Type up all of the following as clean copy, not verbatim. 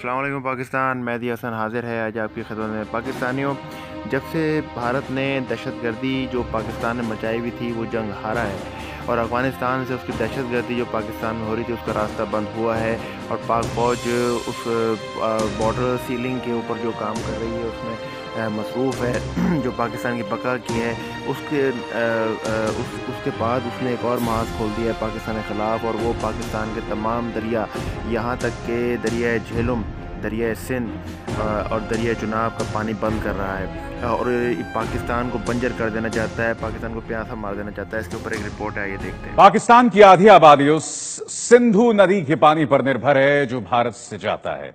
अस्सलाम वालेकुम पाकिस्तान। मेहदी हसन हाजिर है आज आपकी खिदमत में। पाकिस्तानियों, जब से भारत ने दहशतगर्दी जो पाकिस्तान ने मचाई हुई थी वो जंग हारा है और अफ़गानिस्तान से उसकी दहशतगर्दी जो पाकिस्तान में हो रही थी उसका रास्ता बंद हुआ है और पाक फ़ौज उस बॉर्डर सीलिंग के ऊपर जो काम कर रही है उसमें मसरूफ़ है। जो पाकिस्तान की बका की है उसके बाद उसने एक और महाज खोल दिया है पाकिस्तान के ख़िलाफ़, और वो पाकिस्तान के तमाम दरिया यहाँ तक के दरिया झेलम, दरिया सिंध और दरिया चुनाब का पानी बंद कर रहा है और पाकिस्तान को बंजर कर देना चाहता है, पाकिस्तान को प्यासा मार देना चाहता है। इसके ऊपर एक रिपोर्ट है, ये देखते हैं। पाकिस्तान की आधी आबादी उस सिंधु नदी के पानी पर निर्भर है जो भारत से जाता है।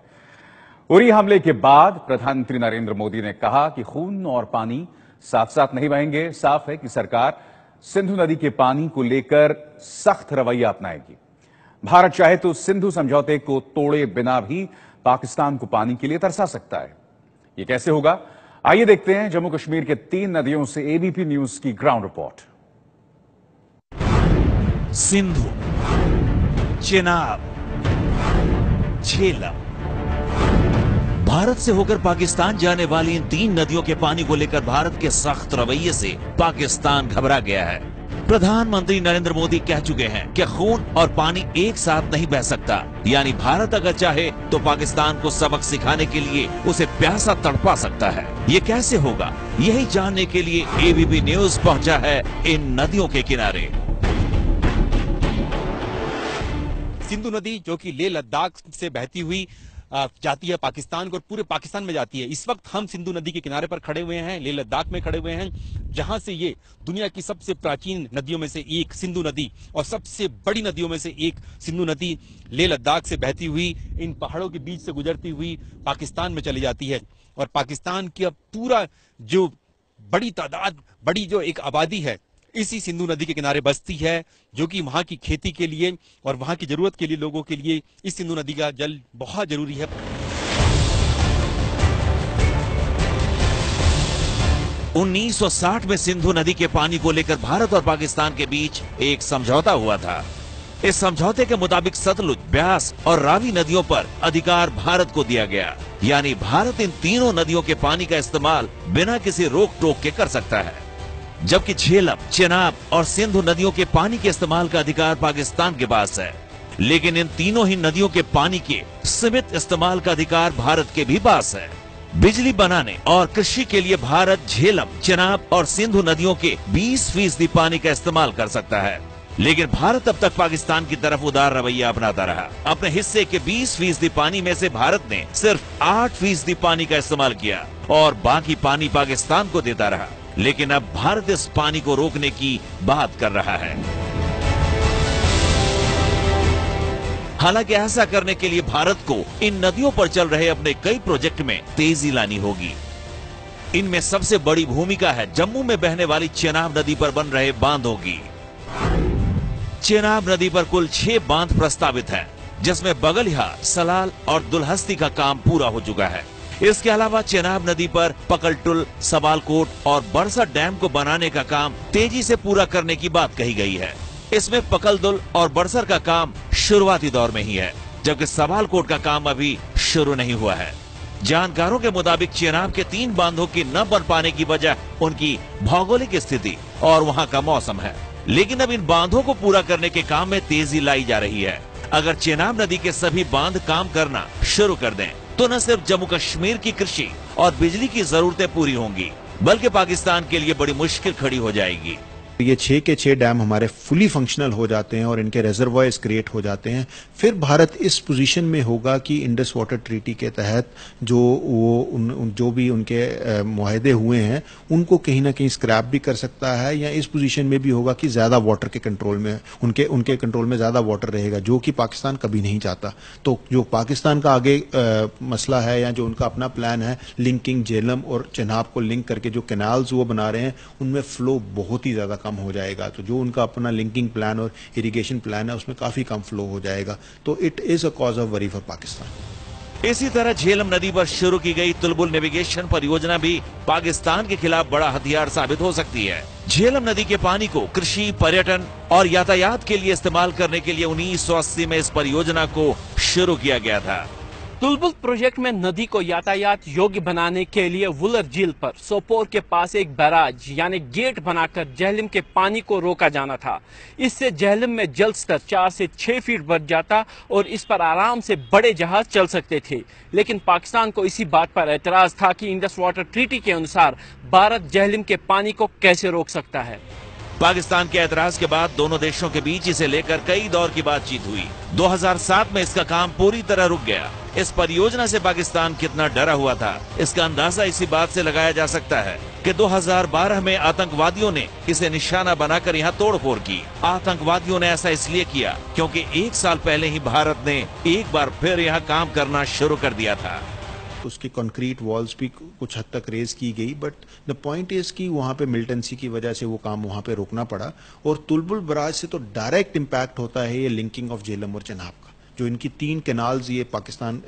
उरी हमले के बाद प्रधानमंत्री नरेंद्र मोदी ने कहा कि खून और पानी साथ साथ नहीं बहेंगे। साफ है कि सरकार सिंधु नदी के पानी को लेकर सख्त रवैया अपनाएगी। भारत चाहे तो सिंधु समझौते को तोड़े बिना भी पाकिस्तान को पानी के लिए तरसा सकता है। यह कैसे होगा, आइए देखते हैं जम्मू कश्मीर के 3 नदियों से एबीपी न्यूज की ग्राउंड रिपोर्ट। सिंधु, चेनाब, झेलम। भारत से होकर पाकिस्तान जाने वाली इन 3 नदियों के पानी को लेकर भारत के सख्त रवैये से पाकिस्तान घबरा गया है। प्रधानमंत्री नरेंद्र मोदी कह चुके हैं कि खून और पानी एक साथ नहीं बह सकता, यानी भारत अगर चाहे तो पाकिस्तान को सबक सिखाने के लिए उसे प्यासा तड़पा सकता है। ये कैसे होगा, यही जानने के लिए एबीपी न्यूज पहुंचा है इन नदियों के किनारे। सिंधु नदी जो कि लेह लद्दाख से बहती हुई जाती है पाकिस्तान को और पूरे पाकिस्तान में जाती है। इस वक्त हम सिंधु नदी के किनारे पर खड़े हुए हैं, लेह लद्दाख में खड़े हुए हैं, जहां से ये दुनिया की सबसे प्राचीन नदियों में से एक सिंधु नदी और सबसे बड़ी नदियों में से एक सिंधु नदी लेह लद्दाख से बहती हुई इन पहाड़ों के बीच से गुजरती हुई पाकिस्तान में चली जाती है। और पाकिस्तान की अब पूरा जो बड़ी तादाद, बड़ी जो एक आबादी है इसी सिंधु नदी के किनारे बसती है, जो कि वहां की खेती के लिए और वहां की जरूरत के लिए लोगों के लिए इस सिंधु नदी का जल बहुत जरूरी है। 1960 में सिंधु नदी के पानी को लेकर भारत और पाकिस्तान के बीच एक समझौता हुआ था। इस समझौते के मुताबिक सतलुज, ब्यास और रावी नदियों पर अधिकार भारत को दिया गया, यानी भारत इन तीनों नदियों के पानी का इस्तेमाल बिना किसी रोक टोक के कर सकता है, जबकि झेलम, चेनाब और सिंधु नदियों के पानी के इस्तेमाल का अधिकार पाकिस्तान के पास है। लेकिन इन तीनों ही नदियों के पानी के सीमित इस्तेमाल का अधिकार भारत के भी पास है। बिजली बनाने और कृषि के लिए भारत झेलम, चेनाब और सिंधु नदियों के 20% पानी का इस्तेमाल कर सकता है, लेकिन भारत अब तक पाकिस्तान की तरफ उदार रवैया अपनाता रहा। अपने हिस्से के 20% पानी में से भारत ने सिर्फ 8% पानी का इस्तेमाल किया और बाकी पानी पाकिस्तान को देता रहा। लेकिन अब भारत इस पानी को रोकने की बात कर रहा है। हालांकि ऐसा करने के लिए भारत को इन नदियों पर चल रहे अपने कई प्रोजेक्ट में तेजी लानी होगी। इनमें सबसे बड़ी भूमिका है जम्मू में बहने वाली चेनाब नदी पर बन रहे बांधों की। चेनाब नदी पर कुल 6 बांध प्रस्तावित हैं, जिसमें बगलिया, सलाल और दुल्हस्ती का काम पूरा हो चुका है। इसके अलावा चेनाब नदी पर पकलटुल, सवालकोट और बरसा डैम को बनाने का काम तेजी से पूरा करने की बात कही गई है। इसमें पकलदुल और बरसर का काम शुरुआती दौर में ही है, जबकि सवालकोट का काम अभी शुरू नहीं हुआ है। जानकारों के मुताबिक चेनाब के 3 बांधों की न बन पाने की वजह उनकी भौगोलिक स्थिति और वहां का मौसम है। लेकिन अब इन बांधों को पूरा करने के काम में तेजी लाई जा रही है। अगर चेनाब नदी के सभी बांध काम करना शुरू कर दें तो न सिर्फ जम्मू कश्मीर की कृषि और बिजली की जरूरतें पूरी होंगी, बल्कि पाकिस्तान के लिए बड़ी मुश्किल खड़ी हो जाएगी। ये 6 के 6 डैम हमारे फुली फंक्शनल हो जाते हैं और इनके रिजर्वॉयर्स क्रिएट हो जाते हैं। फिर भारत इस पोजीशन में होगा कि इंडस वाटर ट्रीटी के तहत जो भी उनके मुआहदे हुए हैं उनको कहीं ना कहीं स्क्रैप भी कर सकता है, या इस पोजीशन में भी होगा कि ज्यादा वाटर के कंट्रोल में उनके कंट्रोल में ज्यादा वाटर रहेगा, जो कि पाकिस्तान कभी नहीं चाहता। तो जो पाकिस्तान का आगे मसला है या जो उनका अपना प्लान है लिंकिंग झेलम और चेनाब को लिंक करके जो कैनाल्स वो बना रहे हैं उनमें फ्लो बहुत ही ज्यादा कम हो जाएगा। तो जो उनका अपना लिंकिंग प्लान और इरिगेशन प्लान है उसमें काफी कम फ्लो हो जाएगा। तो it is a cause of worry for Pakistan. इसी तरह झेलम नदी पर शुरू की गई तुलबुल नेविगेशन परियोजना भी पाकिस्तान के खिलाफ बड़ा हथियार साबित हो सकती है। झेलम नदी के पानी को कृषि, पर्यटन और यातायात के लिए इस्तेमाल करने के लिए 1980 में इस परियोजना को शुरू किया गया था। तुलबुल प्रोजेक्ट में नदी को यातायात योग्य बनाने के लिए वुलर झील पर सोपोर के पास एक बैराज यानी गेट बनाकर झेलम के पानी को रोका जाना था। इससे झेलम में जल स्तर 4 से 6 फीट बढ़ जाता और इस पर आराम से बड़े जहाज चल सकते थे। लेकिन पाकिस्तान को इसी बात पर एतराज था कि इंडस वाटर ट्रीटी के अनुसार भारत झेलम के पानी को कैसे रोक सकता है। पाकिस्तान के एतराज के बाद दोनों देशों के बीच इसे लेकर कई दौर की बातचीत हुई। 2007 में इसका काम पूरी तरह रुक गया। इस परियोजना से पाकिस्तान कितना डरा हुआ था, इसका अंदाजा इसी बात से लगाया जा सकता है कि 2012 में आतंकवादियों ने इसे निशाना बनाकर यहाँ तोड़फोड़ की। आतंकवादियों ने ऐसा इसलिए किया क्योंकि 1 साल पहले ही भारत ने एक बार फिर यहाँ काम करना शुरू कर दिया था। उसकी कंक्रीट वॉल्स भी कुछ हद तक रेज की गई, बट द पॉइंट इज कि वहाँ पे मिलिटेंसी की वजह से वो काम वहाँ पे रोकना पड़ा। और तुलबुल बराज से तो डायरेक्ट इम्पैक्ट होता है ये लिंकिंग ऑफ झेलम और चेनाब का। जो इनकी 3 कैनाल्स ये पाकिस्तान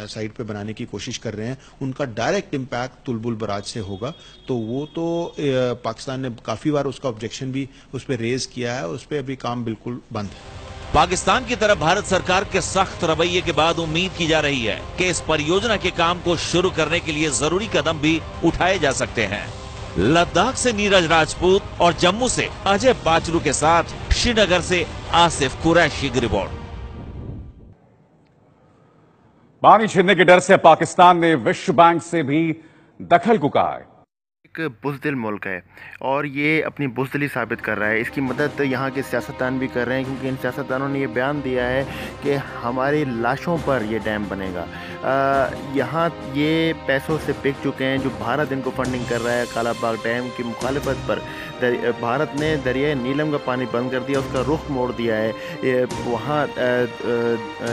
साइड पे बनाने की कोशिश कर रहे हैं, उनका डायरेक्ट इम्पैक्ट तुलबुल बराज से होगा। तो वो तो पाकिस्तान ने काफी बार उसका ऑब्जेक्शन भी उस पर रेज किया है, उस पर अभी काम बिल्कुल बंद है। पाकिस्तान की तरफ भारत सरकार के सख्त रवैये के बाद उम्मीद की जा रही है कि इस परियोजना के काम को शुरू करने के लिए जरूरी कदम भी उठाए जा सकते हैं। लद्दाख से नीरज राजपूत और जम्मू से अजय बाचरू के साथ श्रीनगर से आसिफ कुरैशी की रिपोर्ट। पानी छीनने के डर से पाकिस्तान ने विश्व बैंक से भी दखल को कहा है। एक बुज़दिल मुल्क है और ये अपनी बुज़दिली साबित कर रहा है। इसकी मदद यहाँ के सियासतदान भी कर रहे हैं, क्योंकि इन सियासतदानों ने ये बयान दिया है कि हमारी लाशों पर ये डैम बनेगा। यहाँ ये पैसों से बिक चुके हैं। जो भारत इनको फंडिंग कर रहा है कालाबाग डैम की मुखालिफत पर, भारत ने दरिया नीलम का पानी बंद कर दिया, उसका रुख मोड़ दिया है। वहाँ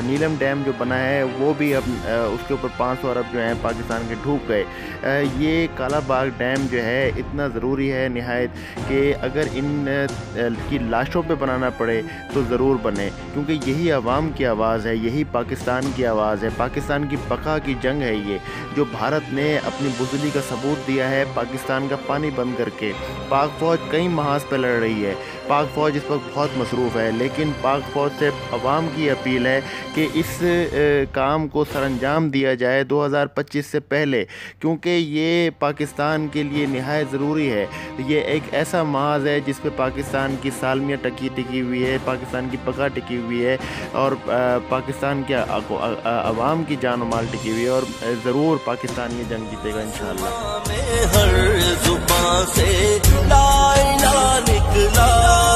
नीलम डैम जो बना है वो भी अब उसके ऊपर 500 अरब जो हैं पाकिस्तान के डूब गए। ये कालाबाग डैम जो है इतना ज़रूरी है निहायत कि अगर इन की लाशों पे बनाना पड़े तो ज़रूर बने, क्योंकि यही आवाम की आवाज़ है, यही पाकिस्तान की आवाज़ है। पाकिस्तान की बका की जंग है ये, जो भारत ने अपनी बुज़दिली का सबूत दिया है पाकिस्तान का पानी बंद करके। पाक फ़ौज कई महाज पर लड़ रही है, पाक फ़ौज इस वक्त बहुत मसरूफ़ है, लेकिन पाक फ़ौज से अवाम की अपील है कि इस काम को सरअंजाम दिया जाए 2025 से पहले, क्योंकि ये पाकिस्तान के लिए निहायत ज़रूरी है। ये एक ऐसा महाज है जिस पे पाकिस्तान की सालमियत टिकी हुई है, पाकिस्तान की बका टिकी हुई है और पाकिस्तान के अवाम की जान माल टिकी हुई है। और ज़रूर पाकिस्तान ये जंग जीतेगा इंशाअल्लाह। हर जुबान से ला इलाहा निकला।